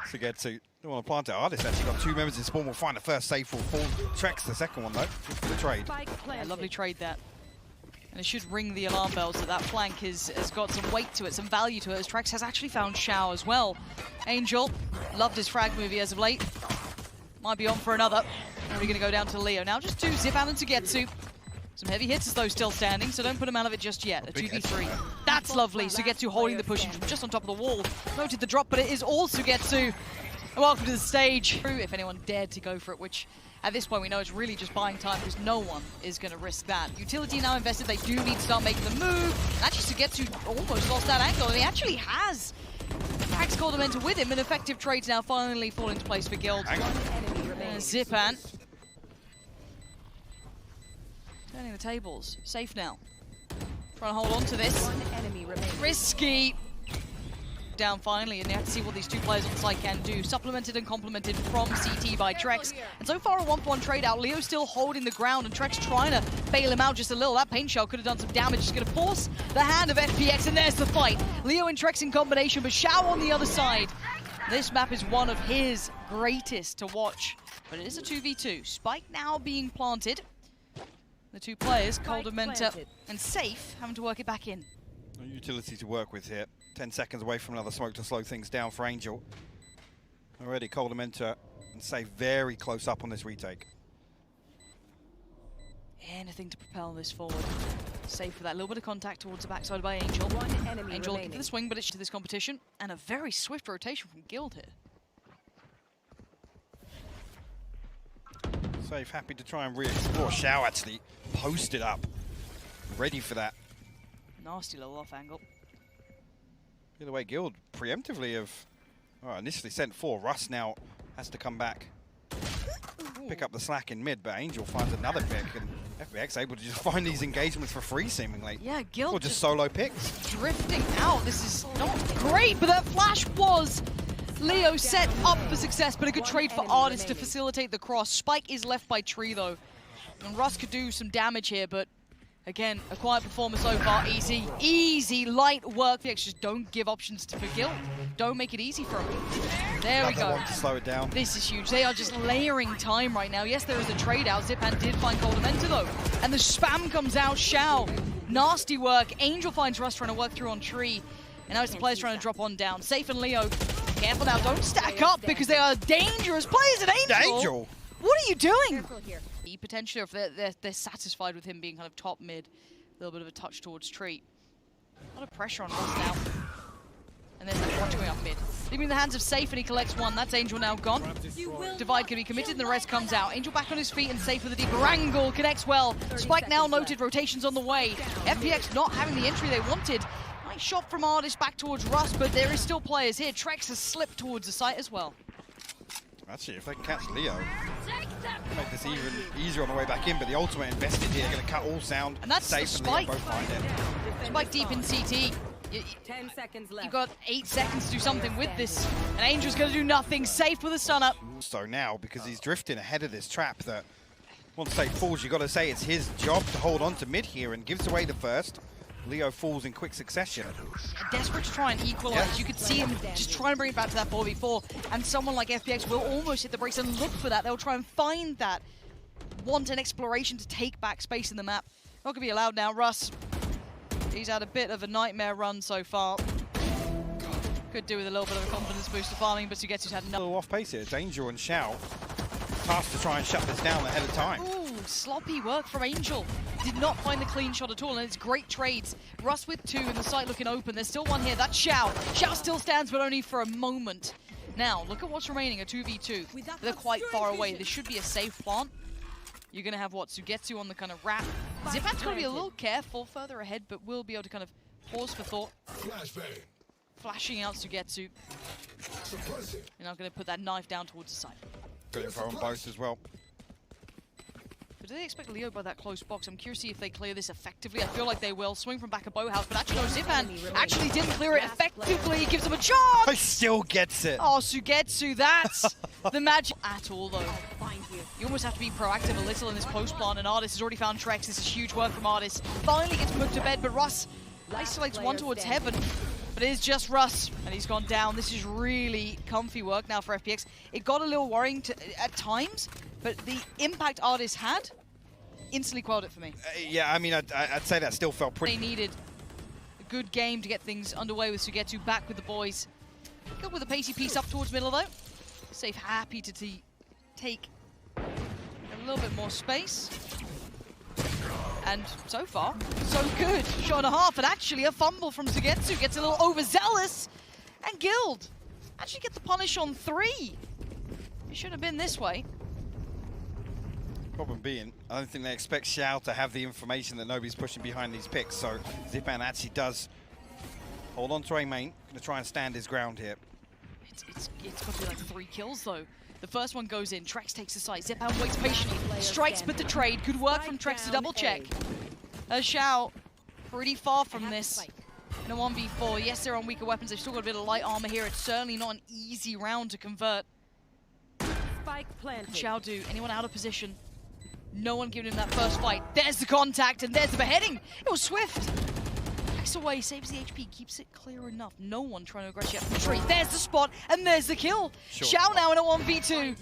Sugetsu don't want to plant it. Artist actually got 2 members in spawn. Will find the first safe will fall. Trex the second one though. Good for the trade. Yeah, lovely trade that. And it should ring the alarm bells that that flank has got some weight to it, some value to it, as Trex has actually found Shao as well. Angel, loved his frag movie as of late. Might be on for another. Are we going to go down to Leo now? Just 2, Zipan and Sugetsu. Some heavy hits as though still standing, so don't put him out of it just yet. A 2v3. That's lovely. Sugetsu holding the push from just on top of the wall. Noted the drop, but it is all Sugetsu. Welcome to the stage. If anyone dared to go for it, which at this point we know it's really just buying time because no one is going to risk that. Utility now invested. They do need to start making the move. Actually, Sugetsu almost lost that angle, and he actually has. Max Coldamenta with him, and effective trades now finally fall into place for Guild. Zipan. Turning the tables. Safe now. Trying to hold on to this. Risky. Down finally, and they have to see what these 2 players on the side can do. Supplemented and complemented from CT by Trex. And so far a 1-for-1 trade out. Leo still holding the ground, and Trex trying to bail him out just a little. That paint shell could have done some damage. It's going to force the hand of FPX, and there's the fight. Leo and Trex in combination, but Shao on the other side. This map is one of his greatest to watch, but it is a 2v2. Spike now being planted. The 2 players, Coldamenta and Safe, having to work it back in. No utility to work with here. 10 seconds away from another smoke to slow things down for Angel. Already Coldamenta and Safe very close up on this retake. Anything to propel this forward. Safe for that little bit of contact towards the backside by Angel. Angel looking for the swing, but it's to this competition. And a very swift rotation from Guild here. Safe happy to try and re-explore. Shao actually posted up. Ready for that. Nasty little off angle. The other way, Guild preemptively have initially sent 4. Russ now has to come back. Pick up the slack in mid, but Angel finds another pick, and FBX able to just find these engagements for free, seemingly. Yeah, Guild or just solo picks. Drifting out. This is not great, but that flash was Leo set up for success, but a good trade for Artist to facilitate the cross. Spike is left by Tree, though. And Russ could do some damage here, but again, a quiet performance so far. Easy, light work. The just don't give options for Guild. Don't make it easy for him. There we go. Want to slow it down. This is huge. They are just layering time right now. Yes, there is a trade out. Zipan did find Coldamenta though. And the spam comes out. Shao. Nasty work. Angel finds Russ trying to work through on Tree. And now it's the players trying to drop on down. Safe and Leo. Careful now. Don't stack up because they are dangerous players at Angel. What are you doing? Potentially, if they're satisfied with him being kind of top mid, a little bit of a touch towards Tree. A lot of pressure on Russ now. And there's that watch going up mid. Leaving the hands of Safe, and he collects 1. That's Angel now gone. Divide can be committed, and the rest comes out. Angel back on his feet, and Safe with a deeper angle. Connects well. Spike now noted, rotations on the way. FPX not having the entry they wanted. Nice shot from Artist back towards Russ, but there is still players here. Trex has slipped towards the site as well. Actually, if they can catch Leo, make this even easier on the way back in, but the ultimate invested here, going to cut all sound. And that's Safe Spike. And Leo both find it. Spike deep in CT. 10 seconds left. You've got 8 seconds to do something with this. And Angel's going to do nothing. Safe with a stun up. So now, because he's drifting ahead of this trap that once Safe falls, you've got to say it's his job to hold on to mid here, and gives away the first. Leo falls in quick succession. Desperate to try and equalize. Yeah. You could see him just trying to bring it back to that 4v4. And someone like FPX will almost hit the brakes and look for that. They'll try and find that. Want an exploration to take back space in the map. Not going to be allowed now. Russ, he's had a bit of a nightmare run so far. Could do with a little bit of a confidence boost to farming, but Sugetsu's had A enough. little off pace here. It's Angel and Shao tasked to try and shut this down ahead of time. Ooh, sloppy work from Angel. Did not find the clean shot at all, and it's great trades. Russ with 2 and the site looking open. There's still 1 here. That's Shao. Shao still stands, but only for a moment. Now, look at what's remaining, a 2v2. They're quite far away. This should be a safe plant. You're going to have, what, Sugetsu on the kind of wrap. Zipan's going to be a little careful further ahead, but will be able to kind of pause for thought. Flashing out Sugetsu. And I'm going to put that knife down towards the side. Good info on both as well. But do they expect Leo by that close box? I'm curious to see if they clear this effectively. I feel like they will. Swing from back of Bowhouse, but actually no, Zipan actually didn't clear it effectively. Gives him a chance! He still gets it. Oh, Sugetsu, that's the magic at all, though. You almost have to be proactive a little in this post plant, and Artist has already found Trex. This is huge work from Artist. Finally gets put to bed, but Russ isolates 1 towards Heaven. But it is just Russ, and he's gone down. This is really comfy work now for FPX. It got a little worrying at times, but the impact Artist had instantly quelled it for me. Yeah, I mean, I'd say that still felt pretty... They needed a good game to get things underway with Sugetsu back with the boys. Go with a pacey piece up towards middle, though. Safe happy to take a little bit more space. And so far, so good. Shot and a half, and actually a fumble from Sugetsu. Gets a little overzealous. And Guild actually get the punish on 3. It should have been this way. Problem being, I don't think they expect Xiao to have the information that nobody's pushing behind these picks, so Zipan actually does hold on to A main. Gonna try and stand his ground here. It's got to be like 3 kills, though. The first one goes in, Trex takes the site, Zipan waits patiently, strikes but the trade. Good work from Trex to double check. Xiao, pretty far from this in a 1v4. Yes, they're on weaker weapons, they've still got a bit of light armor here. It's certainly not an easy round to convert. Xiao do, anyone out of position? No one giving him that first fight. There's the contact and there's the beheading. It was swift. Backs away, saves the HP, keeps it clear enough. No one trying to aggress yet from the tree. There's the spot and there's the kill. Xiao now in a 1v2.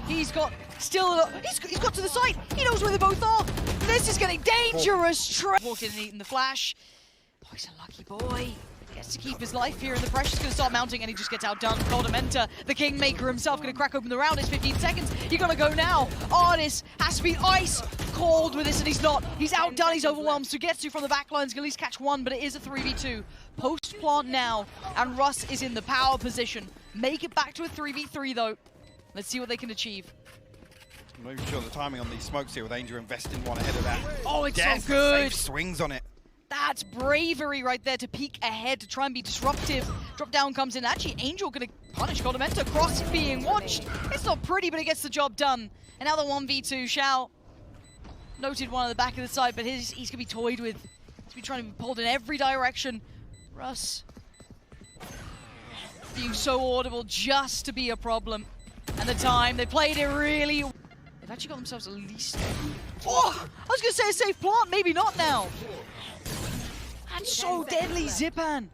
He's got still, he's got to the site. He knows where they both are. This is getting dangerous. Walked in and eaten the flash. Oh, he's a lucky boy. Gets to keep his life here, and the pressure's going to start mounting, and he just gets outdone. Goldamenta, the Kingmaker himself, going to crack open the round. It's 15 seconds. You're going to go now. Artist has to be ice cold with this, and he's not. He's outdone. He's overwhelmed. Sugetsu from the back line's going to at least catch one, but it is a 3v2. Post plant now, and Russ is in the power position. Make it back to a 3v3, though. Let's see what they can achieve. I'm not even sure the timing on these smokes here with Angel investing one ahead of that. Oh, it's so good. Safe swings on it. That's bravery right there to peek ahead, to try and be disruptive. Drop down comes in. Actually, Angel going to punish Goldamenta. Cross being watched. It's not pretty, but it gets the job done. And now the 1v2. Xiao noted one at the back of the side, but he's going to be toyed with. He's been trying to be pulled in every direction. Russ being so audible just to be a problem. And the time, they played it really... They've actually got themselves at least... Oh! I was going to say a safe plant, maybe not now. That's so deadly, Zipan.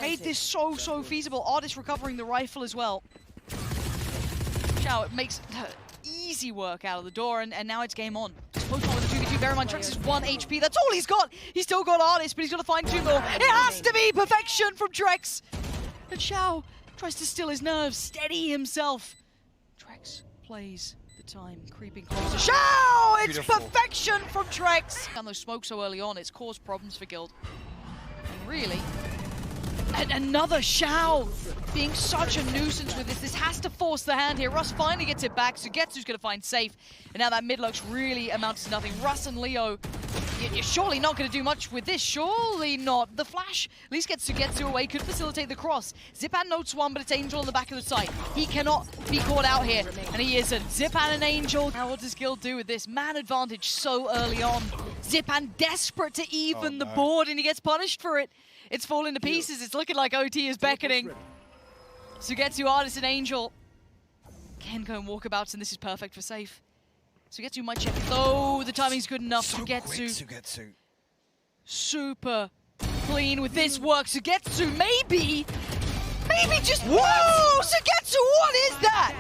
Made this so feasible. Artist recovering the rifle as well. Xiao, it makes easy work out of the door, and now it's game on. Post on with the 2v2. Bear in mind, Trex is 1 HP. That's all he's got. He's still got Artist, but he's got to find 2 more. It has to be perfection from Trex. And Xiao tries to still his nerves, steady himself. Trex plays the time, creeping closer. Xiao! It's perfection from Trex! And those smokes so early on, it's caused problems for Guild. And really, and another Xiao being such a nuisance with this. This has to force the hand here. Russ finally gets it back. Sugetsu's going to find safe. And now that mid lurk's really amounts to nothing. Russ and Leo, you're surely not going to do much with this. Surely not. The flash at least gets Sugetsu away. Could facilitate the cross. Zipan notes one, but it's Angel on the back of the site. He cannot be caught out here. And he isn't. Zipan and Angel. Now what does Guild do with this? Man advantage so early on. Zipan desperate to even the board, and he gets punished for it. It's falling to pieces. It's looking like OT is beckoning. Sugetsu, Artist, and Angel can go and walkabouts, and this is perfect for safe. Sugetsu might check it. Oh, the timing's good enough. Sugetsu. Super clean with this work. Sugetsu, maybe just... What? Whoa! Sugetsu, what is that?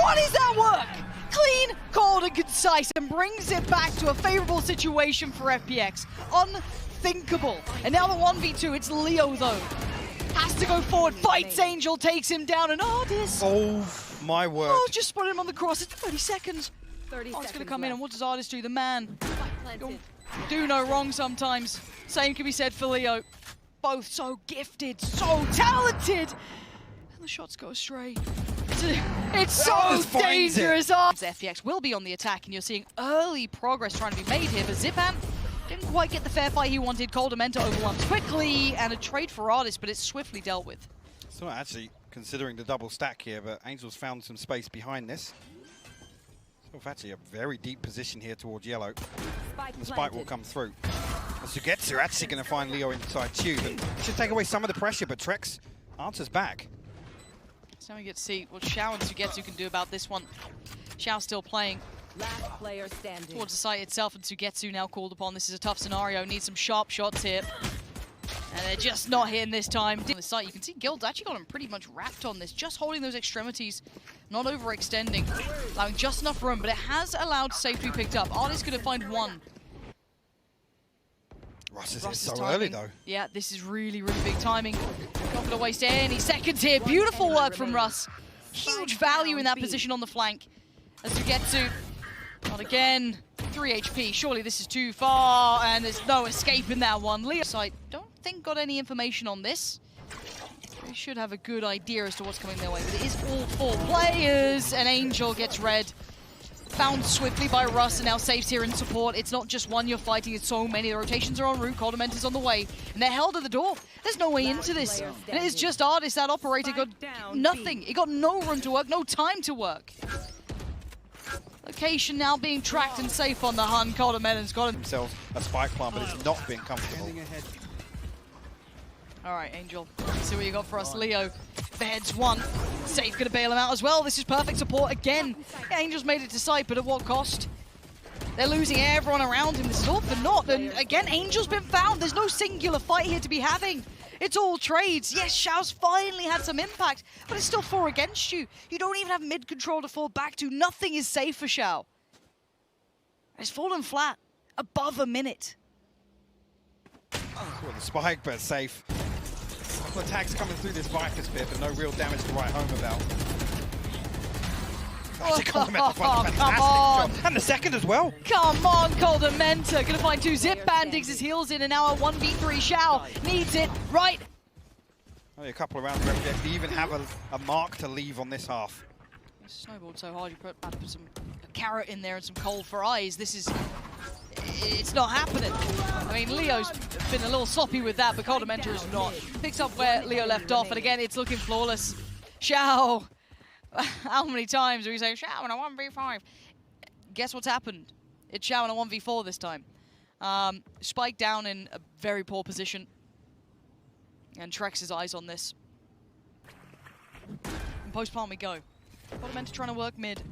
What is that work? Clean, cold, and concise, and brings it back to a favorable situation for FPX. Unthinkable. And now the 1v2, it's Leo, though. Has to go forward, fights Angel, takes him down, and Artist. Oh, my word. Oh, just spotted him on the cross. It's 30 seconds. Artist gonna come in, and what does Artist do? The man. Do no wrong sometimes. Same can be said for Leo. Both so gifted, so talented. And the shots go astray. It's so dangerous. FPX will be on the attack, and you're seeing early progress trying to be made here, but Zipan didn't quite get the fair fight he wanted. Goldamenta overwhelmed quickly, and a trade for Artist, but it's swiftly dealt with. It's not actually considering the double stack here, but Angel's found some space behind this. So actually a very deep position here towards yellow. The spike will come through. And Sugetsu actually going to find Leo inside tube, and should take away some of the pressure, but Trex answers back. So we get to see what Xiao and Sugetsu can do about this one. Xiao still playing Last player standing towards the site itself, and Sugetsu now called upon. This is a tough scenario. Needs some sharp shots here. And they're just not hitting this time. On the site, you can see Guild's actually got him pretty much wrapped on this, just holding those extremities, not overextending, allowing just enough room, but it has allowed safe to be picked up. Artist going to find one. Russ is Russ's so timing. early though. Yeah, this is really, really big timing. Not going to waste any seconds here. Beautiful work from Russ. Huge value in that position on the flank. As we get to, not again, 3 HP. Surely this is too far, and there's no escaping that one. Leo site, don't think got any information on this. They should have a good idea as to what's coming their way, but it is all 4 players, and Angel gets red. Found swiftly by Russ, and now Safe's here in support. It's not just one you're fighting, it's so many. The rotations are en route, Coldament is on the way, and they're held at the door. There's no way into this, and it is just Artist, that operator, got nothing. He got no room to work, no time to work. Location now being tracked and safe on the Hun. Coldamen's got Himself a spike plant, but it's not been comfortable. All right, Angel, let's see what you got for us. Leo, the head's one. Safe gonna bail him out as well. This is perfect support again. Yeah, Angel's made it to site, but at what cost? They're losing everyone around him. This is all for naught. And again, Angel's been found. There's no singular fight here to be having. It's all trades. Yes, Xiao's finally had some impact, but it's still 4 against you. You don't even have mid control to fall back to. Nothing is safe for Xiao. It's fallen flat. Above a minute. Well, the spike, but safe. A couple of attacks coming through this Viper's pit, but no real damage to write home about. Come on! And the second as well. Come on, Coldamenta. Gonna find 2 Zip Band, digs his heels in, and now at 1v3. Xiao needs it right. Only a couple of rounds left. They even have a mark to leave on this half. Snowballed so hard, you had to put some carrot in there and some coal for eyes. This is... it's not happening. I mean, Leo's been a little sloppy with that, but Coldamenta is not. Picks up where Leo left off, and again, it's looking flawless. Xiao. How many times do we say Xiao in a 1v5? Guess what's happened? It's Xiao in a 1v4 this time. Spike down in a very poor position. And Trex his eyes on this. And post plant we go. Coldamenta trying to work mid.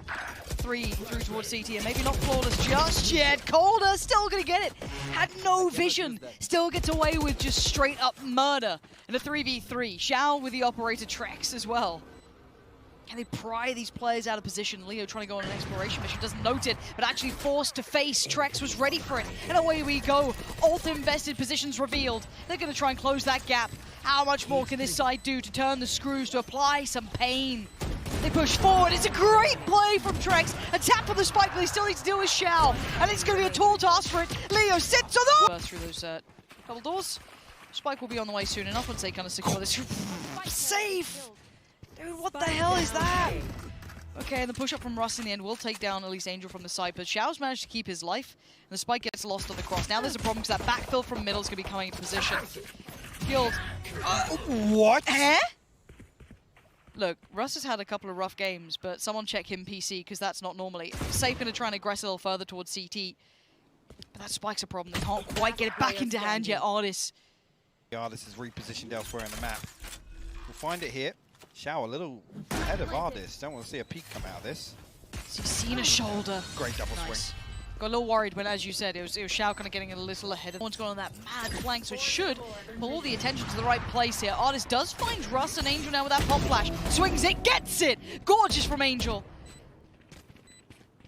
3 through towards CT, and maybe not flawless just yet. Calder still gonna get it. Had no vision. Still gets away with just straight up murder in a 3v3. Xiao with the operator Trex as well. Can they pry these players out of position? Leo trying to go on an exploration mission, doesn't note it, but actually forced to face. Trex was ready for it, and away we go. Ult-invested positions revealed. They're going to try and close that gap. How much more can this side do to turn the screws, to apply some pain? They push forward. It's a great play from Trex. A tap on the spike, but they still need to deal with Xiao, and it's going to be a tall task for it. Leo sits on the... Burst through those double doors. Spike will be on the way soon enough once they kind of secure this. Safe! Dude, what the hell is that? Okay, and the push-up from Russ in the end will take down at least Angel from the side, but Xiao's managed to keep his life, and the spike gets lost on the cross. Now there's a problem because that backfill from middle is going to be coming into position. Guild. What? Eh? Look, Russ has had a couple of rough games, but someone check him PC, because that's not normally. Safe going to try and aggress a little further towards CT, but that spike's a problem. They can't quite get it back into hand yet, Artis. The Artis is repositioned elsewhere in the map. We'll find it here. Xiao a little ahead of Artist. Don't want to see a peek come out of this. He's seen a shoulder. Great double Nice. swing. Got a little worried when, as you said, it was Xiao kind of getting a little ahead. Everyone's gone on that mad flank, so it should pull all the attention to the right place here. Artist does find Russ and Angel now with that pop flash. Swings it, gets it! Gorgeous from Angel.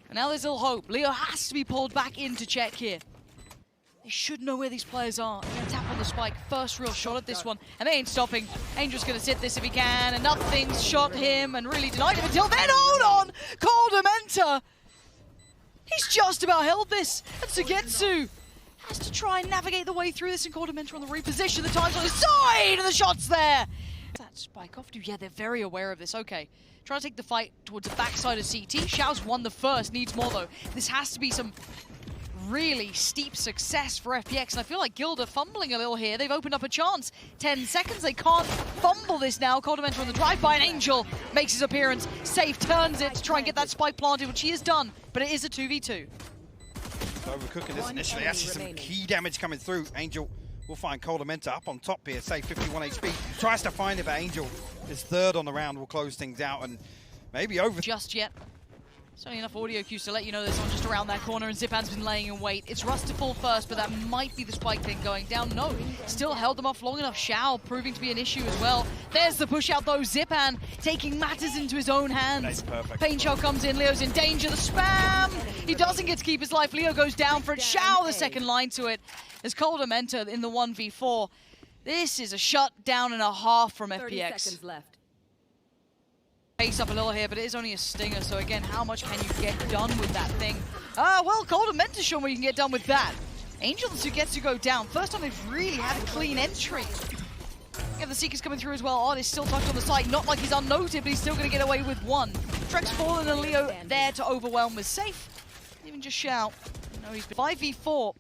And now there's little hope. Leo has to be pulled back in to check here. They should know where these players are. They're tap on the spike. First real shot at this one. And they ain't stopping. Angel's going to sit this if he can. And nothing's shot him and really denied him until then. Hold on! Coldamenta! He's just about held this. And Sugetsu has to try and navigate the way through this. And Coldamenta on the reposition. The time's on his side! And the shot's there! That spike off? Yeah, they're very aware of this. Okay. Trying to take the fight towards the backside of CT. Xiao's won the first. Needs more, though. This has to be some really steep success for FPX, and I feel like Guild are fumbling a little here. They've opened up a chance. 10 seconds, they can't fumble this now. Coldamenta on the drive-by, and Angel makes his appearance. Safe turns it to try and get that spike planted, which he has done, but it is a 2v2. Overcooking this initially. Actually some key damage coming through. Angel will find Coldamenta up on top here. Safe 51 HP. Tries to find it, but Angel is third on the round. Will close things out, and maybe over. Just yet. Certainly enough audio cues to let you know there's someone just around that corner, and Zipan's been laying in wait. It's Rust to fall first, but that might be the spike thing going down. No, still held them off long enough. Shao proving to be an issue as well. There's the push out though. Zipan taking matters into his own hands. That's perfect. Pain Shell comes in. Leo's in danger. The spam! He doesn't get to keep his life. Leo goes down for it. Shao the second line to it. As Coldham enter in the 1v4. This is a shutdown and a half from 30 FPX. seconds left. Pace up a little here, but it is only a stinger, so again, how much can you get done with that thing? Well, Coldham meant to show what you can get done with that. Angel and Sugetsu go down. First time they've really had a clean entry. Yeah, the Seeker's coming through as well. Artist still tucked on the side, not like he's unnoted, but he's still going to get away with one. Trex fallen and Leo there to overwhelm with safe. Even just shout. No, he's 5v4.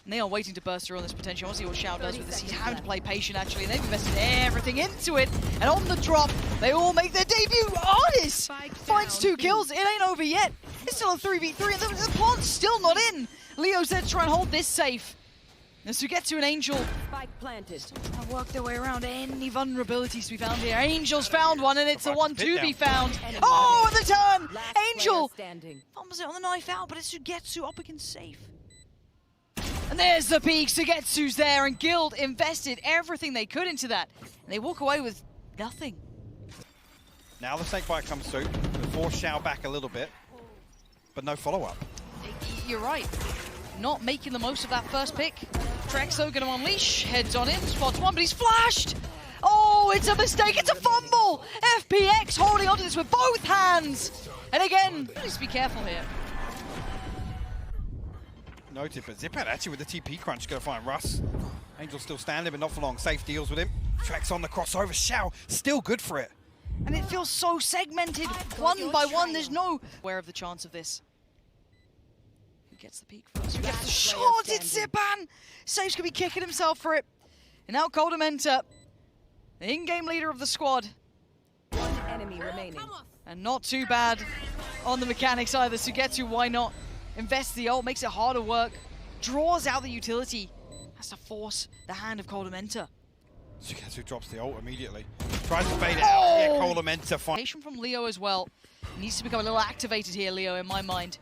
And they are waiting to burst through on this potential. I want to see what Shao does with this. He's having to play patient, actually. They've invested everything into it. And on the drop, they all make their debut. Artist finds 2 kills. It ain't over yet. It's still a 3v3, and the plant's still not in. Leo's there to try and hold this safe. And Sugetsu and Angel Spike planted. trying to work their way around any vulnerabilities to be found here. Angel's found one, and it's a 1 to be found. Oh, and the turn! Last Angel player standing. fumbles it on the knife out, but it's Sugetsu up against safe. And there's the peak. Sugetsu's there, and Guild invested everything they could into that. And they walk away with nothing. Now the snakebite comes through. Force Shao back a little bit, but no follow-up. You're right. Not making the most of that first pick. Trex though going to unleash. Heads on him. Spots one, but he's flashed. Oh, it's a mistake. It's a fumble. FPX holding onto this with both hands. And again, needs to be careful here. Noted, but Zipan actually with the TP crunch going to find Russ. Angel still standing, but not for long. Safe deals with him. Trex on the crossover. Shao still good for it. And it feels so segmented. One by one, there's no aware of the chance of this. Who gets the peak first? Who gets the shot? It's Zipan! Safe's gonna be kicking himself for it. And now Coldham enter, the in-game leader of the squad. One enemy remaining. And not too bad on the mechanics either. Sugetsu, why not? Invests the ult, makes it harder work. Draws out the utility. Has to force the hand of Coldham enter. Sugetsu drops the ult immediately. Tries to bait it out. Yeah, Coldham enter. Patient from Leo as well. He needs to become a little activated here, Leo, in my mind.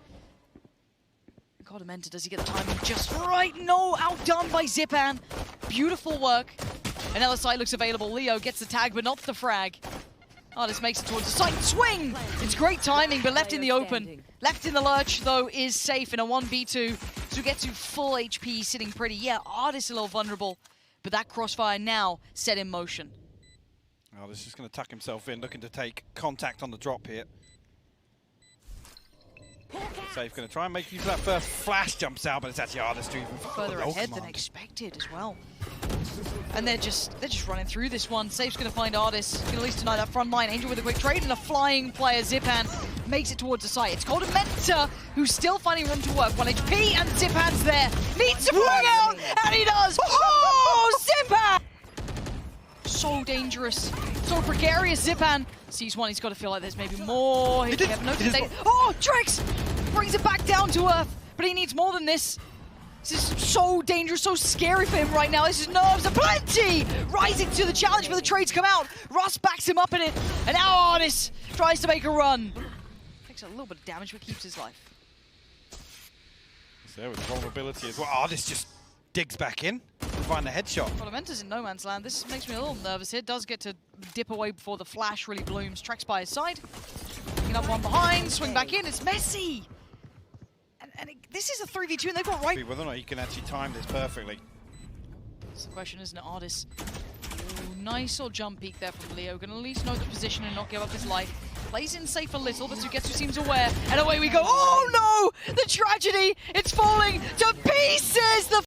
Coldham enter, does he get the timing just right? No, outdone by Zipan. Beautiful work. Another site looks available. Leo gets the tag, but not the frag. Artist makes it towards the site. Swing! It's great timing, but left in the open. Left in the lurch, though, is safe in a 1v2. Sugetsu full HP, sitting pretty. Yeah, Artist a little vulnerable, but that crossfire now set in motion. Oh, this is going to tuck himself in, looking to take contact on the drop here. Safe going to try and make use of that first flash, jumps out, but it's actually Artist to even Further ahead than expected as well. And they're just running through this one. Safe's going to find Artist. Can at least deny that front line. Angel with a quick trade and a flying player. Zipan makes it towards the site. It's called a Mentor, who's still finding room to work. 1 HP and Zipan's there. Needs to bring out, and he does. Oh, Zipan! So dangerous, so precarious. Zipan sees one. He's got to feel like there's maybe more. He have noticed. Oh, Trex brings it back down to earth, but he needs more than this. This is so dangerous, so scary for him right now. This is nerves aplenty! Rising to the challenge, but the trades come out. Russ backs him up in it, and now Artist tries to make a run. Takes a little bit of damage, but keeps his life. So with vulnerability as well. Artist just digs back in to find the headshot. Fundamental's in no man's land. This makes me a little nervous here. Does get to dip away before the flash really blooms. Trex by his side. Picking up one behind, swing back in. It's messy. And this is a 3v2, and they've got right. Whether or not he can actually time this perfectly. That's the question, isn't it, Artist? Ooh, nice little jump peek there from Leo. Gonna at least know the position and not give up his life. Plays in safe a little, but Sugetsu seems aware. And away we go. Oh no! The tragedy! It's falling to pieces! The